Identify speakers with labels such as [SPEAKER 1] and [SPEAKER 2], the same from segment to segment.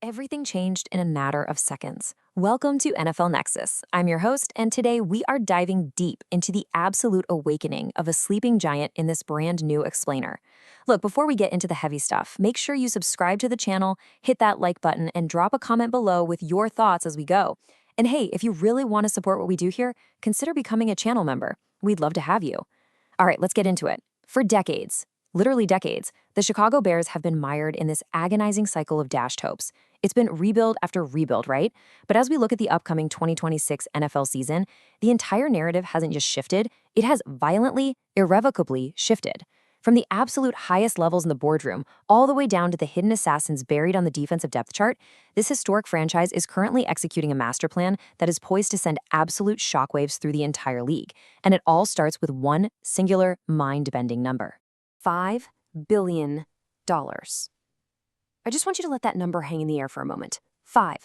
[SPEAKER 1] Everything changed in a matter of seconds. Welcome to NFL Nexus. I'm your host, and today we are diving deep into the absolute awakening of a sleeping giant in this brand new explainer. Look, before we get into the heavy stuff, make sure you subscribe to the channel, hit that like button, and drop a comment below with your thoughts as we go. And hey, if you really want to support what we do here, consider becoming a channel member. We'd love to have you. All right, let's get into it. For decades, literally decades, the Chicago Bears have been mired in this agonizing cycle of dashed hopes. It's been rebuild after rebuild, right? But as we look at the upcoming 2026 NFL season, the entire narrative hasn't just shifted, it has violently, irrevocably shifted. From the absolute highest levels in the boardroom, all the way down to the hidden assassins buried on the defensive depth chart, this historic franchise is currently executing a master plan that is poised to send absolute shockwaves through the entire league. And it all starts with one singular, mind-bending number. $5 billion. I just want you to let that number hang in the air for a moment. $5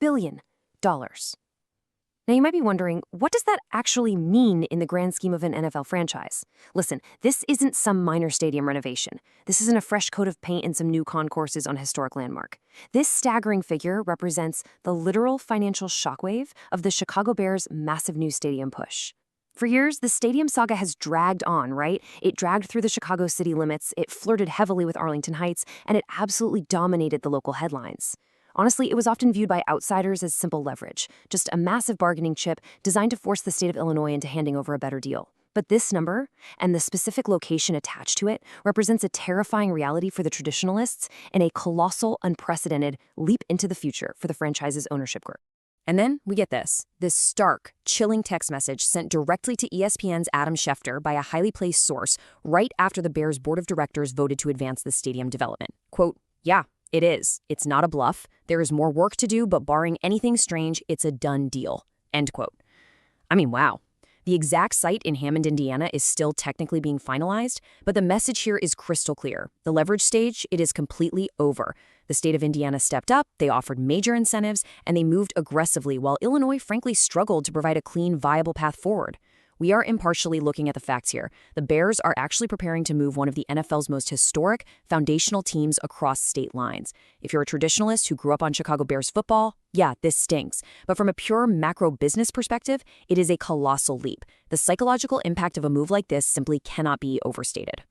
[SPEAKER 1] billion. Now, you might be wondering, what does that actually mean in the grand scheme of an NFL franchise? Listen, this isn't some minor stadium renovation. This isn't a fresh coat of paint and some new concourses on a historic landmark. This staggering figure represents the literal financial shockwave of the Chicago Bears' massive new stadium push. For years, the stadium saga has dragged on, right? It dragged through the Chicago city limits, it flirted heavily with Arlington Heights, and it absolutely dominated the local headlines. Honestly, it was often viewed by outsiders as simple leverage, just a massive bargaining chip designed to force the state of Illinois into handing over a better deal. But this number, and the specific location attached to it, represents a terrifying reality for the traditionalists and a colossal, unprecedented leap into the future for the franchise's ownership group. And then we get this stark, chilling text message sent directly to ESPN's Adam Schefter by a highly placed source right after the Bears' board of directors voted to advance the stadium development. Quote, "Yeah, it is. It's not a bluff. There is more work to do, but barring anything strange, it's a done deal." End quote. I mean, wow. The exact site in Hammond, Indiana is still technically being finalized, but the message here is crystal clear. The leverage stage, it is completely over. The state of Indiana stepped up, they offered major incentives, and they moved aggressively while Illinois frankly struggled to provide a clean, viable path forward. We are impartially looking at the facts here. The Bears are actually preparing to move one of the NFL's most historic, foundational teams across state lines. If you're a traditionalist who grew up on Chicago Bears football, yeah, this stinks. But from a pure macro business perspective, it is a colossal leap. The psychological impact of a move like this simply cannot be overstated.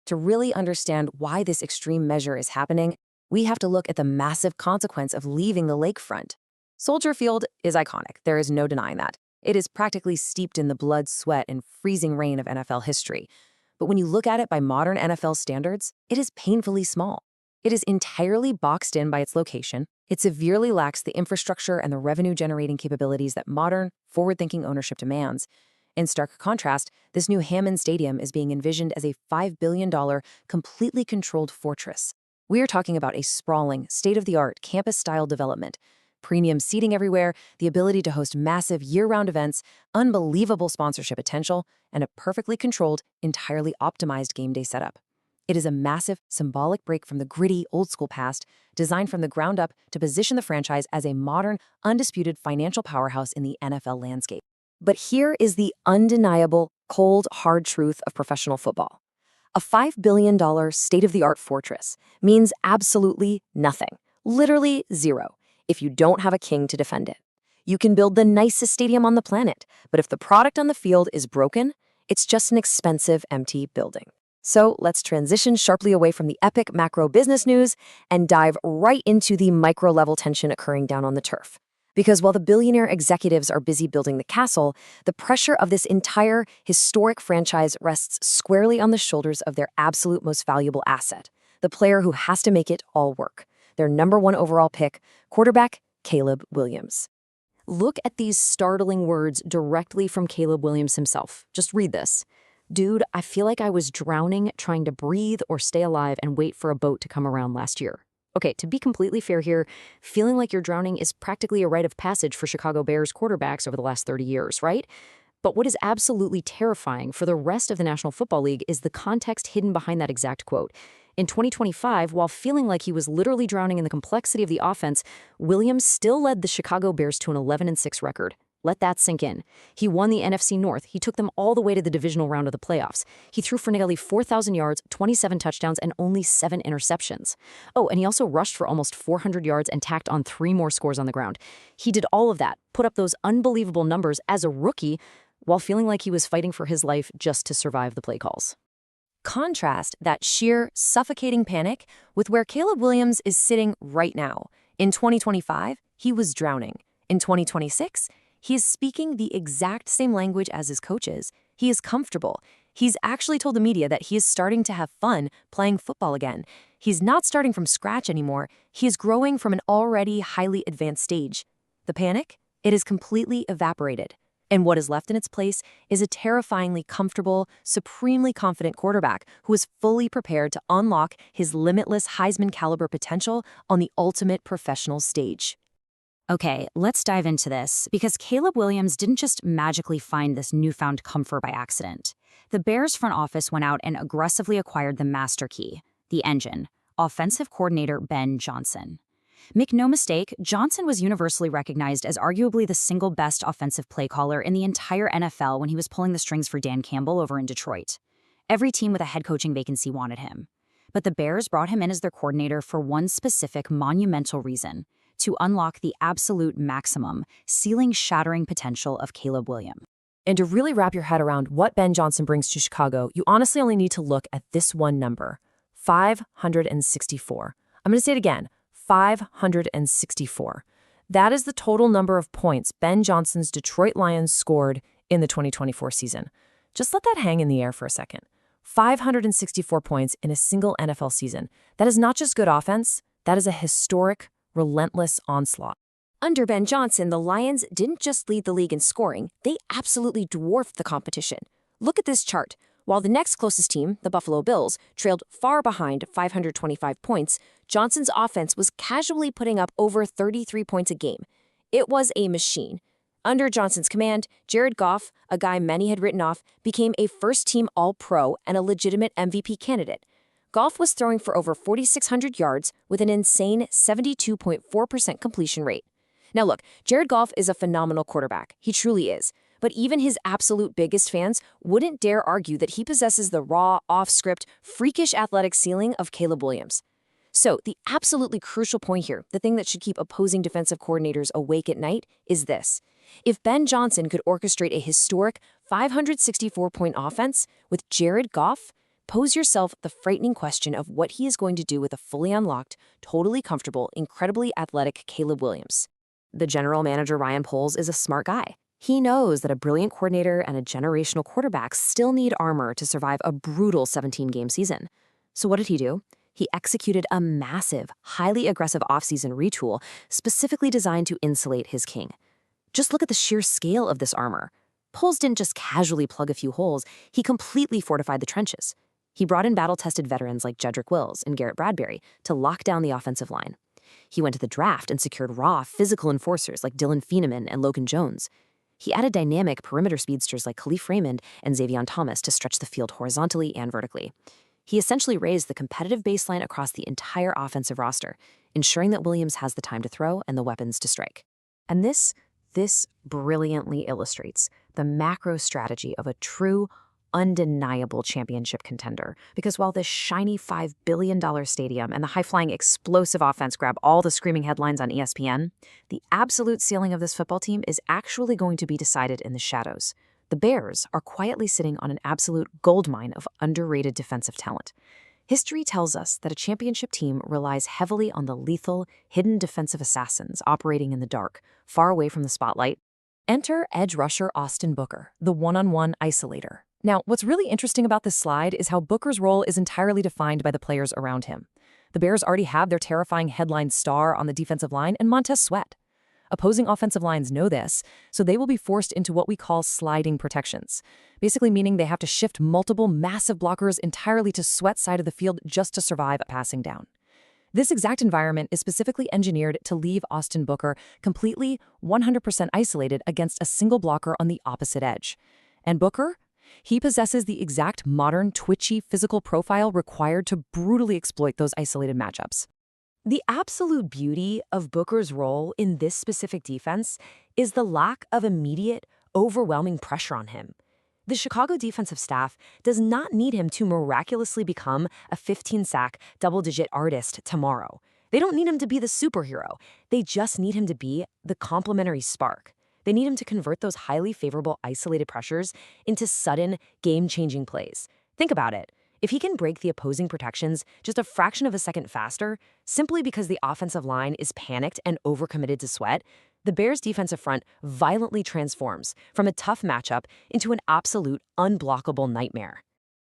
[SPEAKER 1] To really understand why this extreme measure is happening, we have to look at the massive consequence of leaving the lakefront. Soldier Field is iconic. There is no denying that. It is practically steeped in the blood, sweat, and freezing rain of NFL history. But when you look at it by modern NFL standards, it is painfully small. It is entirely boxed in by its location. It severely lacks the infrastructure and the revenue-generating capabilities that modern, forward-thinking ownership demands. In stark contrast, this new Hammond Stadium is being envisioned as a $5 billion, completely controlled fortress. We are talking about a sprawling, state-of-the-art, campus-style development. Premium seating everywhere, the ability to host massive year-round events, unbelievable sponsorship potential, and a perfectly controlled, entirely optimized game day setup. It is a massive, symbolic break from the gritty, old-school past, designed from the ground up to position the franchise as a modern, undisputed financial powerhouse in the NFL landscape. But here is the undeniable, cold, hard truth of professional football. A $5 billion state-of-the-art fortress means absolutely nothing, literally zero, if you don't have a king to defend it. You can build the nicest stadium on the planet, but if the product on the field is broken, it's just an expensive, empty building. So let's transition sharply away from the epic macro business news and dive right into the micro-level tension occurring down on the turf. Because while the billionaire executives are busy building the castle, the pressure of this entire historic franchise rests squarely on the shoulders of their absolute most valuable asset, the player who has to make it all work. Their number one overall pick, quarterback Caleb Williams. Look at these startling words directly from Caleb Williams himself. Just read this. "Dude, I feel like I was drowning trying to breathe or stay alive and wait for a boat to come around last year." Okay, to be completely fair here, feeling like you're drowning is practically a rite of passage for Chicago Bears quarterbacks over the last 30 years, right? But what is absolutely terrifying for the rest of the National Football League is the context hidden behind that exact quote. In 2025, while feeling like he was literally drowning in the complexity of the offense, Williams still led the Chicago Bears to an 11-6 record.
[SPEAKER 2] Let that sink in. He won the NFC North. He took them all the way to the divisional round of the playoffs. He threw for nearly 4,000 yards, 27 touchdowns, and only 7 interceptions. Oh, and he also rushed for almost 400 yards and tacked on 3 more scores on the ground. He did all of that, put up those unbelievable numbers as a rookie, while feeling like he was fighting for his life just to survive the play calls.
[SPEAKER 1] Contrast that sheer, suffocating panic with where Caleb Williams is sitting right now. In 2025, he was drowning. In 2026, he is speaking the exact same language as his coaches. He is comfortable. He's actually told the media that he is starting to have fun playing football again. He's not starting from scratch anymore. He is growing from an already highly advanced stage. The panic? It is completely evaporated. And what is left in its place is a terrifyingly comfortable, supremely confident quarterback who is fully prepared to unlock his limitless Heisman-caliber potential on the ultimate professional stage.
[SPEAKER 2] Okay, let's dive into this, because Caleb Williams didn't just magically find this newfound comfort by accident. The Bears front office went out and aggressively acquired the master key, the engine, offensive coordinator Ben Johnson. Make no mistake, Johnson was universally recognized as arguably the single best offensive play caller in the entire NFL when he was pulling the strings for Dan Campbell over in Detroit. Every team with a head coaching vacancy wanted him. But the Bears brought him in as their coordinator for one specific monumental reason: to unlock the absolute maximum, ceiling-shattering potential of Caleb Williams.
[SPEAKER 1] And to really wrap your head around what Ben Johnson brings to Chicago, you honestly only need to look at this one number: 564. I'm going to say it again: 564. That is the total number of points Ben Johnson's Detroit Lions scored in the 2024 season. Just let that hang in the air for a second. 564 points in a single NFL season. That is not just good offense, that is a historic, relentless onslaught. Under Ben Johnson, the Lions didn't just lead the league in scoring, they absolutely dwarfed the competition. Look at this chart. While the next closest team, the Buffalo Bills, trailed far behind 525 points, Johnson's offense was casually putting up over 33 points a game. It was a machine. Under Johnson's command, Jared Goff, a guy many had written off, became a first-team All-Pro and a legitimate MVP candidate. Goff was throwing for over 4,600 yards with an insane 72.4% completion rate. Now look, Jared Goff is a phenomenal quarterback. He truly is. But even his absolute biggest fans wouldn't dare argue that he possesses the raw, off-script, freakish athletic ceiling of Caleb Williams. So the absolutely crucial point here, the thing that should keep opposing defensive coordinators awake at night, is this. If Ben Johnson could orchestrate a historic 564-point offense with Jared Goff, pose yourself the frightening question of what he is going to do with a fully unlocked, totally comfortable, incredibly athletic Caleb Williams. The general manager, Ryan Poles, is a smart guy. He knows that a brilliant coordinator and a generational quarterback still need armor to survive a brutal 17-game season. So what did he do? He executed a massive, highly aggressive offseason retool specifically designed to insulate his king. Just look at the sheer scale of this armor. Poles didn't just casually plug a few holes, he completely fortified the trenches. He brought in battle-tested veterans like Jedrick Wills and Garrett Bradbury to lock down the offensive line. He went to the draft and secured raw, physical enforcers like Dylan Feeneman and Logan Jones. He added dynamic perimeter speedsters like Khalif Raymond and Xavion Thomas to stretch the field horizontally and vertically. He essentially raised the competitive baseline across the entire offensive roster, ensuring that Williams has the time to throw and the weapons to strike. And this brilliantly illustrates the macro strategy of a true, undeniable championship contender. Because while this shiny $5 billion stadium and the high-flying explosive offense grab all the screaming headlines on ESPN, the absolute ceiling of this football team is actually going to be decided in the shadows. The Bears are quietly sitting on an absolute goldmine of underrated defensive talent. History tells us that a championship team relies heavily on the lethal, hidden defensive assassins operating in the dark, far away from the spotlight. Enter edge rusher Austin Booker, the one-on-one isolator. Now, what's really interesting about this slide is how Booker's role is entirely defined by the players around him. The Bears already have their terrifying headline star on the defensive line and Montez Sweat. Opposing offensive lines know this, so they will be forced into what we call sliding protections, basically meaning they have to shift multiple massive blockers entirely to Sweat's side of the field just to survive a passing down. This exact environment is specifically engineered to leave Austin Booker completely 100% isolated against a single blocker on the opposite edge. And Booker? He possesses the exact modern, twitchy physical profile required to brutally exploit those isolated matchups. The absolute beauty of Booker's role in this specific defense is the lack of immediate, overwhelming pressure on him. The Chicago defensive staff does not need him to miraculously become a 15-sack, double-digit artist tomorrow. They don't need him to be the superhero. They just need him to be the complementary spark. They need him to convert those highly favorable isolated pressures into sudden, game-changing plays. Think about it. If he can break the opposing protections just a fraction of a second faster, simply because the offensive line is panicked and overcommitted to Sweat, the Bears' defensive front violently transforms from a tough matchup into an absolute unblockable nightmare.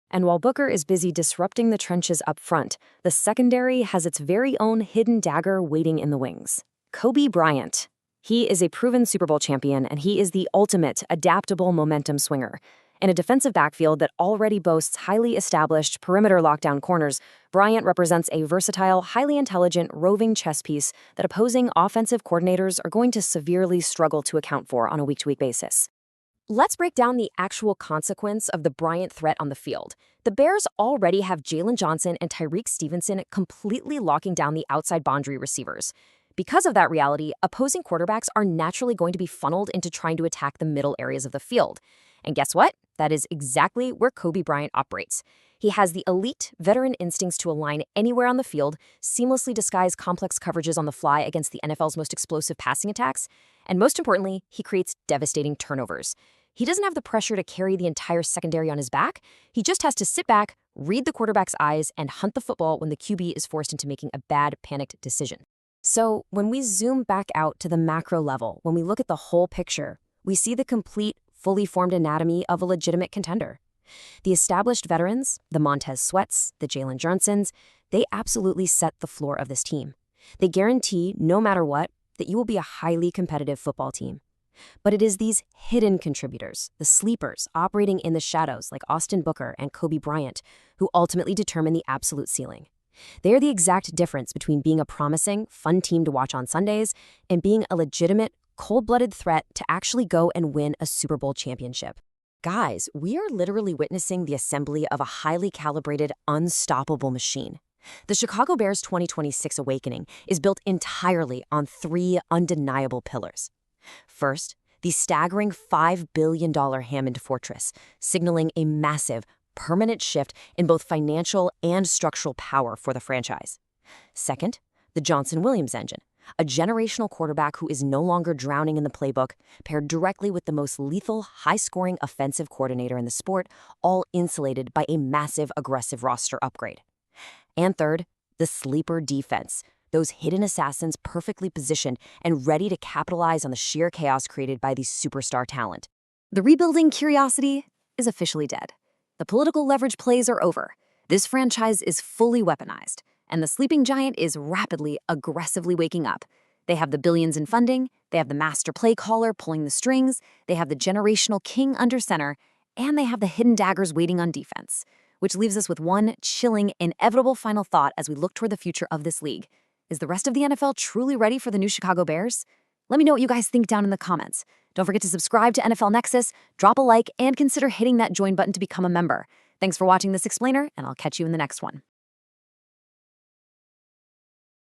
[SPEAKER 1] And while Booker is busy disrupting the trenches up front, the secondary has its very own hidden dagger waiting in the wings. Kobe Bryant. He is a proven Super Bowl champion, and he is the ultimate adaptable momentum swinger. In a defensive backfield that already boasts highly established perimeter lockdown corners, Bryant represents a versatile, highly intelligent, roving chess piece that opposing offensive coordinators are going to severely struggle to account for on a week-to-week basis. Let's break down the actual consequence of the Bryant threat on the field. The Bears already have Jalen Johnson and Tyreek Stevenson completely locking down the outside boundary receivers. Because of that reality, opposing quarterbacks are naturally going to be funneled into trying to attack the middle areas of the field. And guess what? That is exactly where Kobe Bryant operates. He has the elite, veteran instincts to align anywhere on the field, seamlessly disguise complex coverages on the fly against the NFL's most explosive passing attacks, and most importantly, he creates devastating turnovers. He doesn't have the pressure to carry the entire secondary on his back. He just has to sit back, read the quarterback's eyes, and hunt the football when the QB is forced into making a bad, panicked decision. So when we zoom back out to the macro level, when we look at the whole picture, we see the complete, fully formed anatomy of a legitimate contender. The established veterans, the Montez Sweats, the Jalen Johnsons, they absolutely set the floor of this team. They guarantee, no matter what, that you will be a highly competitive football team. But it is these hidden contributors, the sleepers operating in the shadows like Austin Booker and Kobe Bryant, who ultimately determine the absolute ceiling. They are the exact difference between being a promising, fun team to watch on Sundays and being a legitimate, cold-blooded threat to actually go and win a Super Bowl championship. Guys, we are literally witnessing the assembly of a highly calibrated, unstoppable machine. The Chicago Bears 2026 awakening is built entirely on three undeniable pillars. First, the staggering $5 billion Hammond Fortress, signaling a massive, permanent shift in both financial and structural power for the franchise. Second, the Johnson-Williams engine, a generational quarterback who is no longer drowning in the playbook, paired directly with the most lethal, high-scoring offensive coordinator in the sport, all insulated by a massive, aggressive roster upgrade. And third, the sleeper defense, those hidden assassins perfectly positioned and ready to capitalize on the sheer chaos created by these superstar talent. The rebuilding curiosity is officially dead. The political leverage plays are over. This franchise is fully weaponized, and the sleeping giant is rapidly, aggressively waking up. They have the billions in funding, they have the master play caller pulling the strings, they have the generational king under center, and they have the hidden daggers waiting on defense. Which leaves us with one chilling, inevitable final thought as we look toward the future of this league. Is the rest of the NFL truly ready for the new Chicago Bears? Let me know what you guys think down in the comments. Don't forget to subscribe to NFL Nexus, drop a like, and consider hitting that join button to become a member. Thanks for watching this explainer, and I'll catch you in the next one.